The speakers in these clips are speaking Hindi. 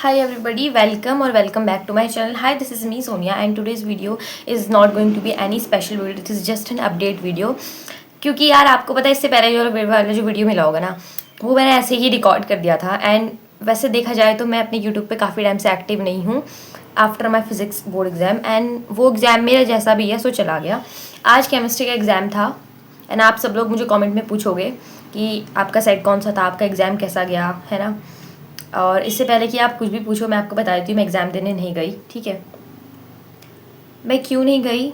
Hi everybody, welcome or welcome back to my channel. Hi, this is me Sonia and today's video is not going to be any special video. It is just an update video. क्योंकि यार आपको पता है इससे पहले जो वीडियो मिला होगा ना, वो मैंने ऐसे ही रिकॉर्ड कर दिया था। एंड वैसे देखा जाए तो मैं अपने यूट्यूब पे काफ़ी टाइम से एक्टिव नहीं हूँ after my physics board exam. And वो एग्ज़ाम मेरा जैसा भी है सो चला गया। आज केमिस्ट्री का एग्ज़ाम था एंड आप सब लोग मुझे कॉमेंट में पूछोगे कि आपका सेट कौन सा था, आपका एग्ज़ाम कैसा गया, है ना। और इससे पहले कि आप कुछ भी पूछो मैं आपको बता देती हूँ मैं एग्ज़ाम देने नहीं गई, ठीक है। मैं क्यों नहीं गई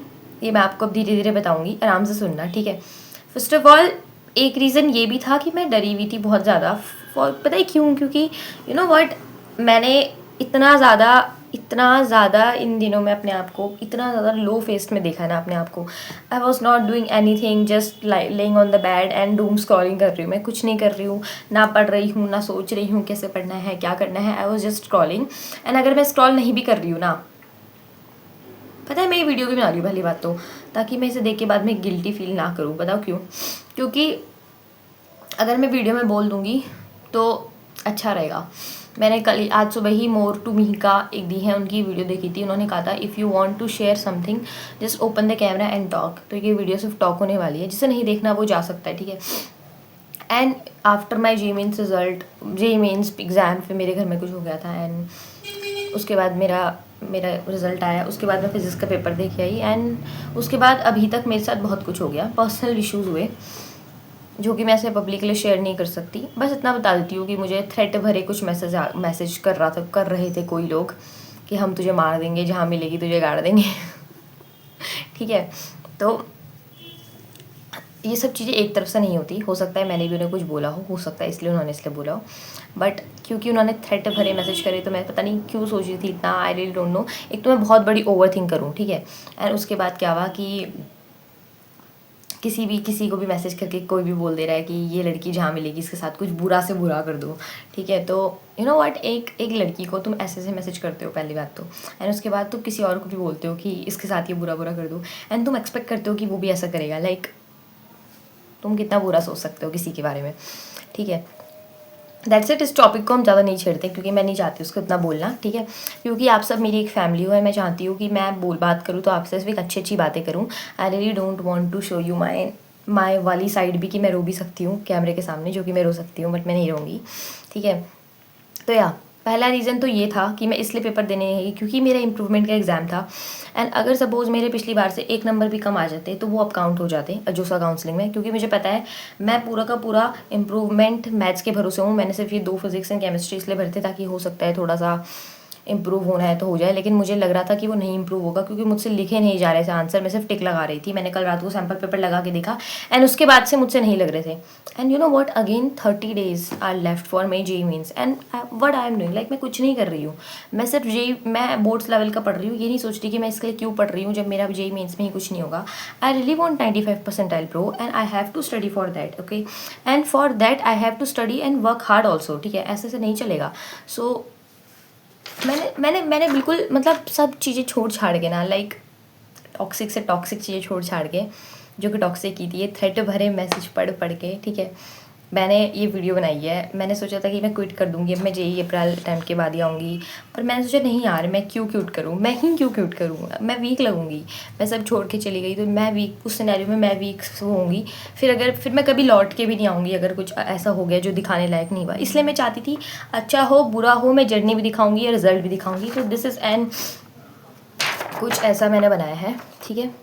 ये मैं आपको अब धीरे धीरे बताऊँगी, आराम से सुनना, ठीक है। फर्स्ट ऑफ ऑल एक रीज़न ये भी था कि मैं डरी हुई थी बहुत ज़्यादा। पता है क्यों? क्योंकि यू नो व्हाट, मैंने इतना ज़्यादा इन दिनों में अपने आप को इतना ज़्यादा लो फेस्ट में देखा है ना अपने आप को। I was not doing any thing, just laying on the bed and doom scrolling कर रही हूँ। मैं कुछ नहीं कर रही हूँ, ना पढ़ रही हूँ, ना सोच रही हूँ कैसे पढ़ना है, क्या करना है। I was just scrolling. And अगर मैं स्क्रॉल नहीं भी कर रही हूँ ना, पता है मैं ये वीडियो भी बना रही हूँ पहली बात तो, ताकि मैं इसे देख के बाद में गिल्टी फील ना करूँ। बताओ क्यों? क्योंकि अगर मैं वीडियो में बोल दूँगी तो अच्छा रहेगा। मैंने कल आज सुबह ही मोर टू मी का एक दी है उनकी वीडियो देखी थी। उन्होंने कहा था if you want to share something just open the camera and talk. तो ये वीडियो सिर्फ टॉक होने वाली है, जिसे नहीं देखना वो जा सकता है, ठीक है। And after my JEE means result, J means exam पे मेरे घर में कुछ हो गया था। एंड उसके बाद मेरा रिज़ल्ट आया। उसके बाद मैं फिज़िक्स का पेपर देख आई। एंड उसके बाद अभी तक मेरे साथ बहुत कुछ हो गया, पर्सनल इश्यूज़ हुए जो कि मैं ऐसे पब्लिकली शेयर नहीं कर सकती। बस इतना बता देती हूँ कि मुझे थ्रेट भरे कुछ मैसेज कर रहे थे कोई लोग कि हम तुझे मार देंगे, जहाँ मिलेगी तुझे गाड़ देंगे ठीक है। तो ये सब चीज़ें एक तरफ से नहीं होती। हो सकता है मैंने भी उन्हें कुछ बोला हो सकता है इसलिए उन्होंने इसलिए बोला हो। बट क्योंकि उन्होंने थ्रेट भरे मैसेज करे तो मैं पता नहीं क्यों सोच रही थी इतना, आई रियली डोंट नो। एक तो मैं बहुत बड़ी ओवर थिंक करूँ, ठीक है। एंड उसके बाद क्या हुआ कि किसी को भी मैसेज करके कोई भी बोल दे रहा है कि ये लड़की जहाँ मिलेगी इसके साथ कुछ बुरा से बुरा कर दो, ठीक है। तो यू नो व्हाट, एक लड़की को तुम ऐसे मैसेज करते हो पहली बात तो, एंड उसके बाद तुम किसी और को भी बोलते हो कि इसके साथ ये बुरा कर दो। एंड तुम एक्सपेक्ट करते हो कि वो भी ऐसा करेगा। लाइक तुम कितना बुरा सोच सकते हो किसी के बारे में, ठीक है। That's it. इस टॉपिक को हम ज़्यादा नहीं छेड़ते क्योंकि मैं नहीं चाहती उसको इतना बोलना, ठीक है। क्योंकि आप सब मेरी एक फैमिली हो, मैं चाहती हूँ कि मैं बात करूँ तो आपसे सिर्फ अच्छी अच्छी बातें करूँ। I really don't want to show you my वाली साइड भी कि मैं रो भी सकती हूँ कैमरे के सामने, जो कि मैं रो सकती हूँ बट मैं नहीं रोऊंगी, ठीक है। तो पहला रीज़न तो ये था कि मैं इसलिए पेपर देने नहीं गई क्योंकि मेरा इम्प्रूवमेंट का एग्ज़ाम था। एंड अगर सपोज़ मेरे पिछली बार से 1 नंबर भी कम आ जाते तो वो अब काउंट हो जाते अजोसा काउंसलिंग में। क्योंकि मुझे पता है मैं पूरा का पूरा इम्प्रूवमेंट मैथ्स के भरोसे हूँ। मैंने सिर्फ ये 2 फिजिक्स एंड केमिस्ट्री इसलिए भरते ताकि हो सकता है थोड़ा सा इम्प्रूव होना है तो हो जाए। लेकिन मुझे लग रहा था कि वो नहीं इम्प्रूव होगा क्योंकि मुझसे लिखे नहीं जा रहे थे आंसर। मैं सिर्फ टिक लगा रही थी। मैंने कल रात को सैम्पल पेपर लगा के देखा एंड उसके बाद से मुझसे नहीं लग रहे थे। And you know what, again 30 days are left for my JEE mains and what I am doing. Like मैं कुछ नहीं कर रही हूँ। मैं सिर्फ मैं बोर्ड्स लेवल का पढ़ रही हूँ। ये नहीं सोच रही कि मैं इसके लिए क्यों पढ़ रही हूँ जब मेरा जे मीन्स में ही कुछ नहीं होगा। I really want 95 percentile pro and I have to study for that, okay. And for that I have to study and work hard also, ठीक है। ऐसे से नहीं चलेगा। सो मैंने बिल्कुल मतलब सब चीज़ें छोड़ छाड़ के ना, लाइक टॉक्सिक से टॉक्सिक चीज़ें छोड़ छाड़ के, जो कि टॉक्सिक की थी, ये थ्रेट भरे मैसेज पढ़ के, ठीक है, मैंने ये वीडियो बनाई है। मैंने सोचा था कि मैं क्विट कर दूँगी, अब मैं जेई अप्रैल अटैम्प्ट के बाद ही आऊँगी। पर मैंने सोचा नहीं यार, मैं क्यों क्विट करूँ, मैं ही क्यों क्विट करूँ, मैं वीक लगूँगी। मैं सब छोड़ के चली गई तो मैं वीक, उस सिनेरियो में मैं वीक होंगी। फिर मैं कभी लौट के भी नहीं आऊँगी अगर कुछ ऐसा हो गया जो दिखाने लायक नहीं हुआ। इसलिए मैं चाहती थी अच्छा हो बुरा हो मैं जर्नी भी दिखाऊँगी या रिजल्ट भी दिखाऊँगी। तो दिस इज़ एन कुछ ऐसा मैंने बनाया है, ठीक है।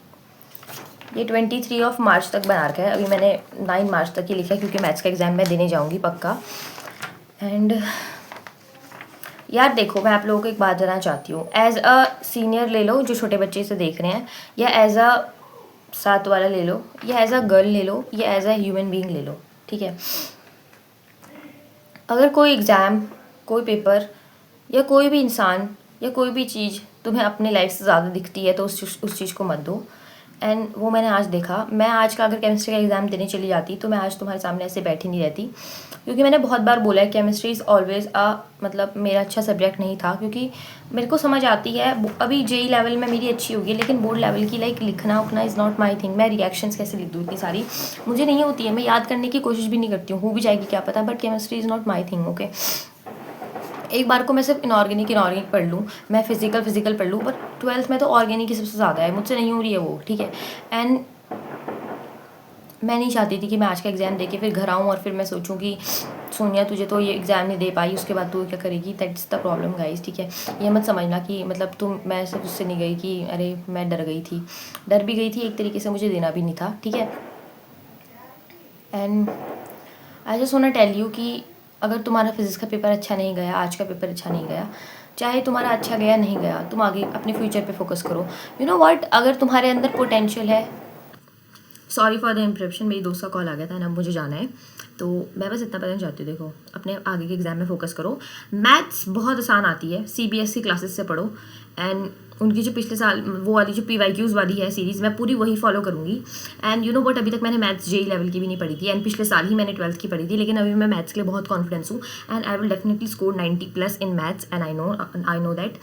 ये 23 मार्च तक बना रखा है। अभी मैंने 9 मार्च तक ही लिखा है क्योंकि मैथ्स का एग्ज़ाम मैं देने जाऊँगी पक्का। एंड यार देखो, मैं आप लोगों को एक बात बताना चाहती हूँ। एज अ सीनियर ले लो जो छोटे बच्चे से देख रहे हैं, या एज अ साथ वाला ले लो, या एज अ गर्ल ले लो, या एज अ ह्यूमन बीइंग ले लो, ठीक है। अगर कोई एग्ज़ाम, कोई पेपर, या कोई भी इंसान, या कोई भी चीज़ तुम्हें अपने लाइफ से ज़्यादा दिखती है तो उस चीज़ को मत दो। एंड वो मैंने आज देखा। मैं आज का अगर केमिस्ट्री का एग्ज़ाम देने चली जाती तो मैं आज तुम्हारे सामने ऐसे बैठी नहीं रहती। क्योंकि मैंने बहुत बार बोला है केमिस्ट्री इज़ ऑलवेज़ मतलब मेरा अच्छा सब्जेक्ट नहीं था। क्योंकि मेरे को समझ आती है, अभी जेई लेवल में मेरी अच्छी होगी, लेकिन बोर्ड लेवल की लाइक लिखना उखना इज़ नॉट माई थिंग। मैं रिएक्शंस कैसे लिख दूँ इतनी सारी, मुझे नहीं होती है। मैं याद करने की कोशिश भी नहीं करती हूँ, हो भी जाएगी क्या पता, but chemistry is not my thing, okay. एक बार को मैं सिर्फ इनऑर्गेनिक पढ़ लूँ, मैं फिजिकल पढ़ लूँ, बट 12th में तो ऑर्गेनिक ही सबसे ज़्यादा है, मुझसे नहीं हो रही है वो, ठीक है। एंड मैं नहीं चाहती थी कि मैं आज का एग्ज़ाम दे के फिर घर आऊँ और फिर मैं सोचूं कि सोनिया तुझे तो ये एग्ज़ाम नहीं दे पाई, उसके बाद तू क्या करेगी। दैट्स द प्रॉब्लम गाइस, ठीक है। ये मत समझना कि मतलब मैं सिर्फ उससे नहीं गई कि अरे मैं डर गई थी, डर भी गई थी एक तरीके से, मुझे देना भी नहीं था, ठीक है। And I just want to tell you कि अगर तुम्हारा फिजिक्स का पेपर अच्छा नहीं गया, आज का पेपर अच्छा नहीं गया, चाहे तुम्हारा अच्छा गया नहीं गया, तुम आगे अपने फ्यूचर पे फोकस करो। यू नो व्हाट, अगर तुम्हारे अंदर पोटेंशियल है, सॉरी फॉर द इंटरप्शन, मेरी दोस्त का कॉल आ गया था ना, मुझे जाना है, तो मैं बस इतना बताना चाहती हूँ। देखो, अपने आगे के एग्ज़ाम में फोकस करो। मैथ्स बहुत आसान आती है, CBSE क्लासेस से पढ़ो। एंड उनकी जो पिछले साल वो वाली जो PYQs वाली है सीरीज़, मैं पूरी वही फॉलो करूँगी। एंड यू नो बट अभी तक मैंने मैथ्स JEE लेवल की भी नहीं पढ़ी थी, एंड पिछले साल ही मैंने 12th की पढ़ी थी, लेकिन अभी मैं मैथ्स के लिए बहुत कॉन्फिडेंस हूँ, and I will definitely score 90+ in maths, and I know that.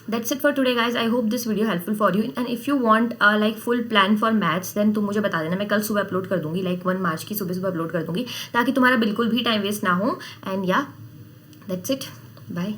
That's it for today guys. I hope this video helpful for you, and if you want like full plan for maths, then तुम मुझे बता देना, मैं कल सुबह अपलोड कर दूंगी, like 1 मार्च की सुबह अपलोड कर दूंगी, ताकि तुम्हारा बिल्कुल भी टाइम वेस्ट ना हो। एंड या दैट्स इट, बाय।